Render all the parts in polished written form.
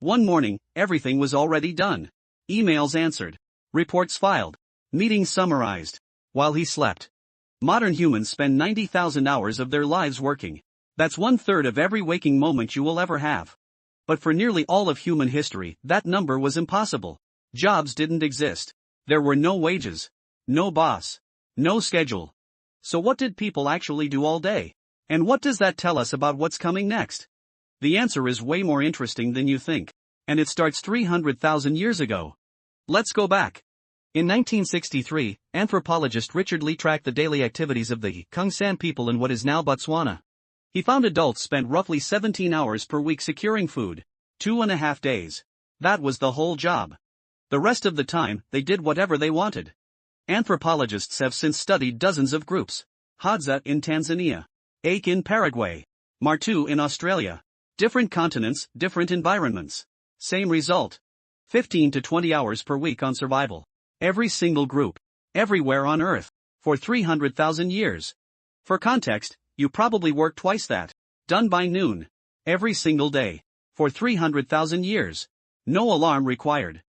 One morning, everything was already done. Emails answered. Reports filed. Meetings summarized. While he slept. Modern humans spend 90,000 hours of their lives working. That's 1/3 of every waking moment you will ever have. But for nearly all of human history, that number was impossible. Jobs didn't exist. There were no wages. No boss. No schedule. So what did people actually do all day? And what does that tell us about what's coming next? The answer is way more interesting than you think. And it starts 300,000 years ago. Let's go back. In 1963, anthropologist Richard Lee tracked the daily activities of the Kung San people in what is now Botswana. He found adults spent roughly 17 hours per week securing food. 2.5 days. That was the whole job. The rest of the time, they did whatever they wanted. Anthropologists have since studied dozens of groups. Hadza in Tanzania. Ake in Paraguay. Martu in Australia. Different continents, different environments. Same result. 15 to 20 hours per week on survival. Every single group. Everywhere on Earth. For 300,000 years. For context, you probably work twice that. Done by noon. Every single day. For 300,000 years. No alarm required.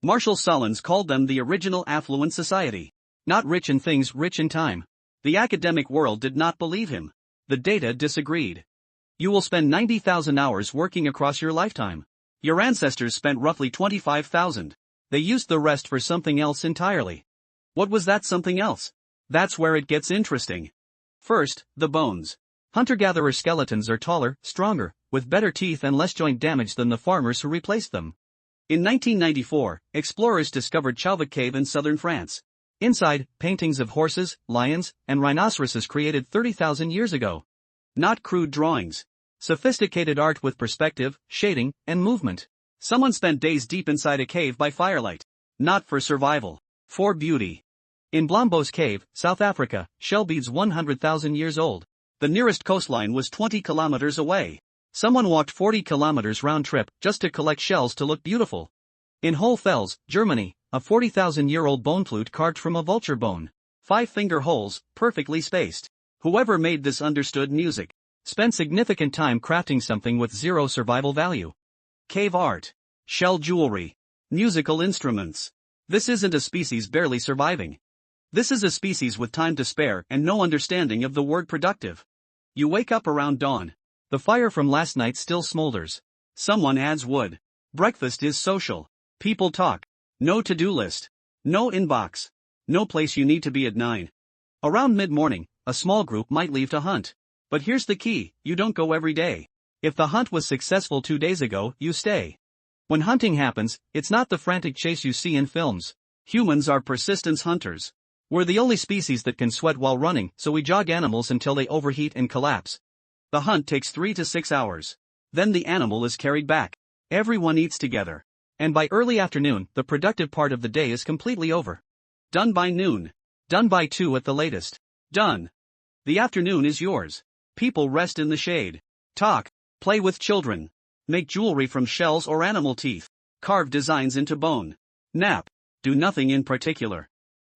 Marshall Solons called them the original affluent society. Not rich in things, rich in time. The academic world did not believe him. The data disagreed. You will spend 90,000 hours working across your lifetime. Your ancestors spent roughly 25,000. They used the rest for something else entirely. What was that something else? That's where it gets interesting. First, the bones. Hunter-gatherer skeletons are taller, stronger, with better teeth and less joint damage than the farmers who replaced them. In 1994, explorers discovered Chauvet Cave in southern France. Inside, paintings of horses, lions, and rhinoceroses created 30,000 years ago. Not crude drawings. Sophisticated art with perspective, shading, and movement. Someone spent days deep inside a cave by firelight. Not for survival. For beauty. In Blombos Cave, South Africa, shell beads 100,000 years old. The nearest coastline was 20 kilometers away. Someone walked 40 kilometers round trip just to collect shells to look beautiful. In Hohlfels, Germany, a 40,000-year-old bone flute carved from a vulture bone. 5-finger holes, perfectly spaced. Whoever made this understood music. Spent significant time crafting something with zero survival value. Cave art. Shell jewelry. Musical instruments. This isn't a species barely surviving. This is a species with time to spare and no understanding of the word productive. You wake up around dawn. The fire from last night still smolders. Someone adds wood. Breakfast is social. People talk. No to-do list. No inbox. No place you need to be at 9. Around mid-morning, a small group might leave to hunt. But here's the key, you don't go every day. If the hunt was successful 2 days ago, you stay. When hunting happens, it's not the frantic chase you see in films. Humans are persistence hunters. We're the only species that can sweat while running, so we jog animals until they overheat and collapse. The hunt takes 3 to 6 hours. Then the animal is carried back. Everyone eats together. And by early afternoon, the productive part of the day is completely over. Done by noon. Done by 2 at the latest. Done. The afternoon is yours. People rest in the shade. Talk. Play with children. Make jewelry from shells or animal teeth. Carve designs into bone. Nap. Do nothing in particular.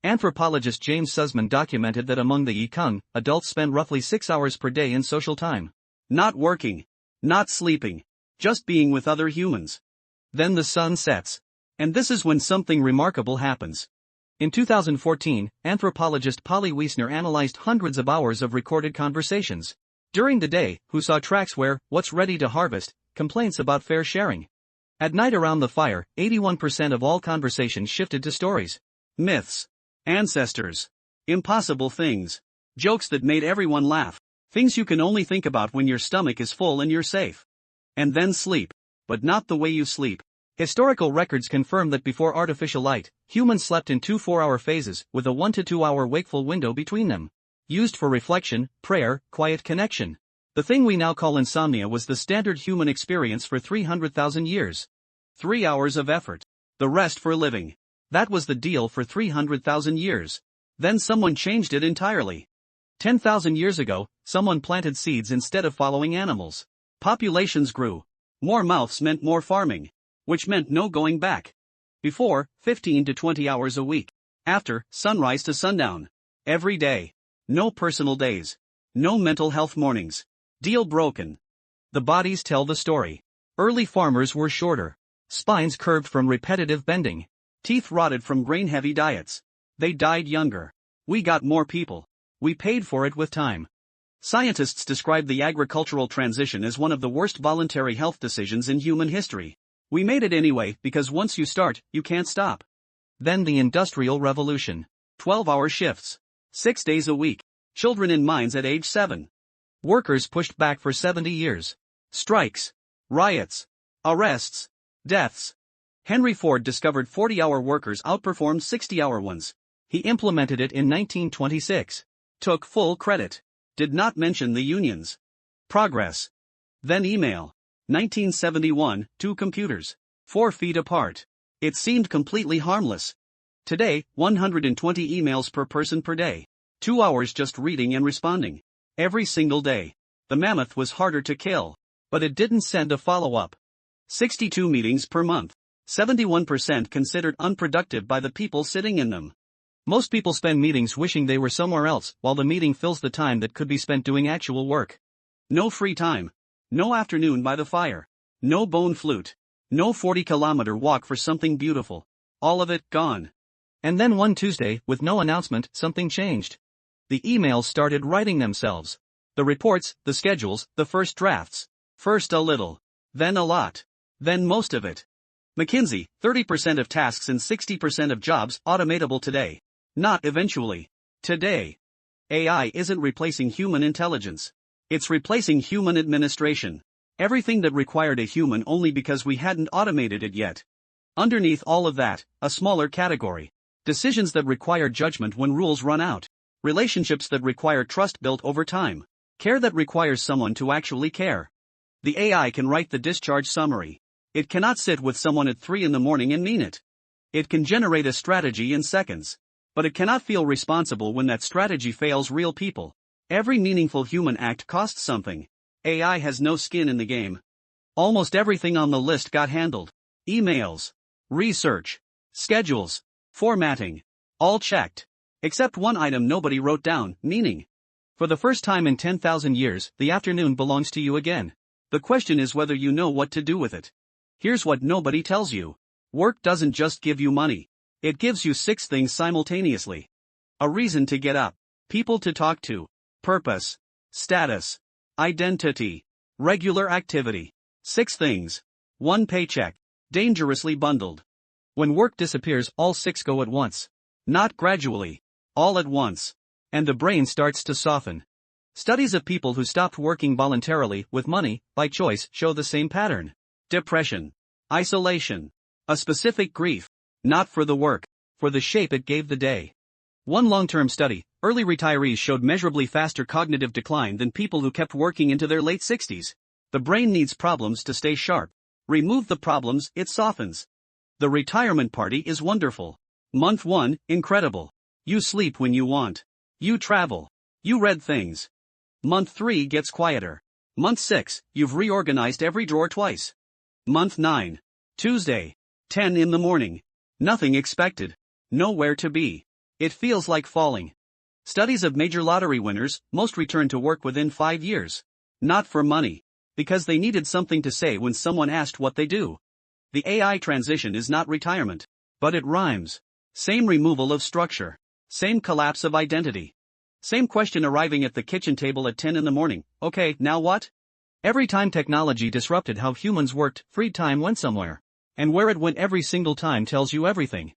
Anthropologist James Sussman documented that among the Yikung, adults spend roughly 6 hours per day in social time. Not working. Not sleeping. Just being with other humans. Then the sun sets. And this is when something remarkable happens. In 2014, anthropologist Polly Wiesner analyzed hundreds of hours of recorded conversations. During the day, who saw tracks where, what's ready to harvest, complaints about fair sharing. At night around the fire, 81% of all conversations shifted to stories. Myths. Ancestors. Impossible things. Jokes that made everyone laugh. Things you can only think about when your stomach is full and you're safe. And then sleep. But not the way you sleep. Historical records confirm that before artificial light, humans slept in 2 4-hour phases, with a 1 to 2 hour wakeful window between them. Used for reflection, prayer, quiet connection. The thing we now call insomnia was the standard human experience for 300,000 years. 3 hours of effort. The rest for living. That was the deal for 300,000 years. Then someone changed it entirely. 10,000 years ago, someone planted seeds instead of following animals. Populations grew. More mouths meant more farming. Which meant no going back. Before, 15 to 20 hours a week. After, sunrise to sundown. Every day. No personal days. No mental health mornings. Deal broken. The bodies tell the story. Early farmers were shorter. Spines curved from repetitive bending. Teeth rotted from grain-heavy diets. They died younger. We got more people. We paid for it with time. Scientists describe the agricultural transition as one of the worst voluntary health decisions in human history. We made it anyway because once you start, you can't stop. Then the Industrial Revolution. 12-hour shifts. 6 days a week. Children in mines at age 7. Workers pushed back for 70 years. Strikes. Riots. Arrests. Deaths. Henry Ford discovered 40-hour workers outperformed 60-hour ones. He implemented it in 1926. Took full credit. Did not mention the unions. Progress. Then email. 1971, 2 computers. 4 feet apart. It seemed completely harmless. Today, 120 emails per person per day. 2 hours just reading and responding. Every single day. The mammoth was harder to kill. But it didn't send a follow-up. 62 meetings per month. 71% considered unproductive by the people sitting in them. Most people spend meetings wishing they were somewhere else, while the meeting fills the time that could be spent doing actual work. No free time. No afternoon by the fire. No bone flute. No 40-kilometer walk for something beautiful. All of it gone. And then one Tuesday, with no announcement, something changed. The emails started writing themselves. The reports, the schedules, the first drafts. First a little. Then a lot. Then most of it. McKinsey, 30% of tasks and 60% of jobs automatable today. Not eventually. Today. AI isn't replacing human intelligence. It's replacing human administration. Everything that required a human only because we hadn't automated it yet. Underneath all of that, a smaller category. Decisions that require judgment when rules run out. Relationships that require trust built over time. Care that requires someone to actually care. The AI can write the discharge summary. It cannot sit with someone at 3 in the morning and mean it. It can generate a strategy in seconds. But it cannot feel responsible when that strategy fails real people. Every meaningful human act costs something. AI has no skin in the game. Almost everything on the list got handled. Emails. Research. Schedules. Formatting. All checked. Except one item nobody wrote down, meaning. For the first time in 10,000 years, the afternoon belongs to you again. The question is whether you know what to do with it. Here's what nobody tells you. Work doesn't just give you money. It gives you 6 things simultaneously. A reason to get up. People to talk to. Purpose. Status. Identity. Regular activity. 6 things. 1 paycheck. Dangerously bundled. When work disappears, all 6 go at once. Not gradually. All at once. And the brain starts to soften. Studies of people who stopped working voluntarily with money, by choice, show the same pattern. Depression. Isolation. A specific grief. Not for the work, for the shape it gave the day. One long-term study, early retirees showed measurably faster cognitive decline than people who kept working into their late 60s. The brain needs problems to stay sharp. Remove the problems, it softens. The retirement party is wonderful. Month 1, incredible. You sleep when you want. You travel. You read things. Month 3 gets quieter. Month 6, you've reorganized every drawer twice. Month 9. Tuesday. 10 in the morning. Nothing expected. Nowhere to be. It feels like falling. Studies of major lottery winners, most return to work within 5 years. Not for money. Because they needed something to say when someone asked what they do. The AI transition is not retirement. But it rhymes. Same removal of structure. Same collapse of identity. Same question arriving at the kitchen table at 10 in the morning. Okay, now what? Every time technology disrupted how humans worked, freed time went somewhere. And where it went every single time tells you everything.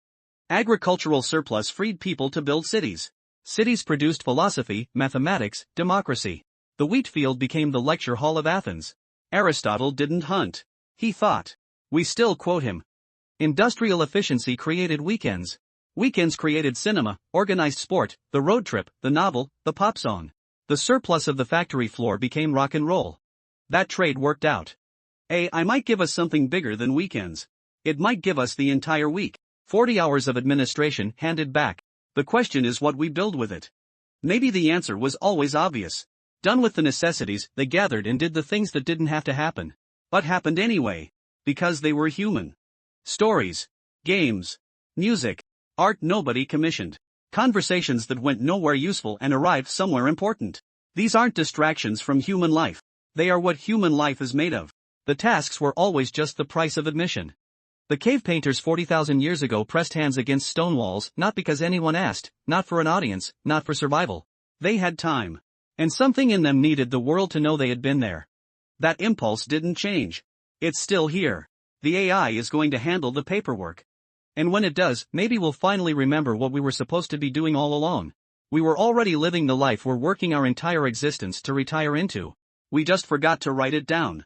Agricultural surplus freed people to build cities. Cities produced philosophy, mathematics, democracy. The wheat field became the lecture hall of Athens. Aristotle didn't hunt. He thought. We still quote him. Industrial efficiency created weekends. Weekends created cinema, organized sport, the road trip, the novel, the pop song. The surplus of the factory floor became rock and roll. That trade worked out. AI might give us something bigger than weekends. It might give us the entire week. 40 hours of administration handed back. The question is what we build with it. Maybe the answer was always obvious. Done with the necessities, they gathered and did the things that didn't have to happen. But happened anyway. Because they were human. Stories. Games. Music. Art nobody commissioned. Conversations that went nowhere useful and arrived somewhere important. These aren't distractions from human life. They are what human life is made of. The tasks were always just the price of admission. The cave painters 40,000 years ago pressed hands against stone walls, not because anyone asked, not for an audience, not for survival. They had time. And something in them needed the world to know they had been there. That impulse didn't change. It's still here. The AI is going to handle the paperwork. And when it does, maybe we'll finally remember what we were supposed to be doing all along. We were already living the life we're working our entire existence to retire into. We just forgot to write it down.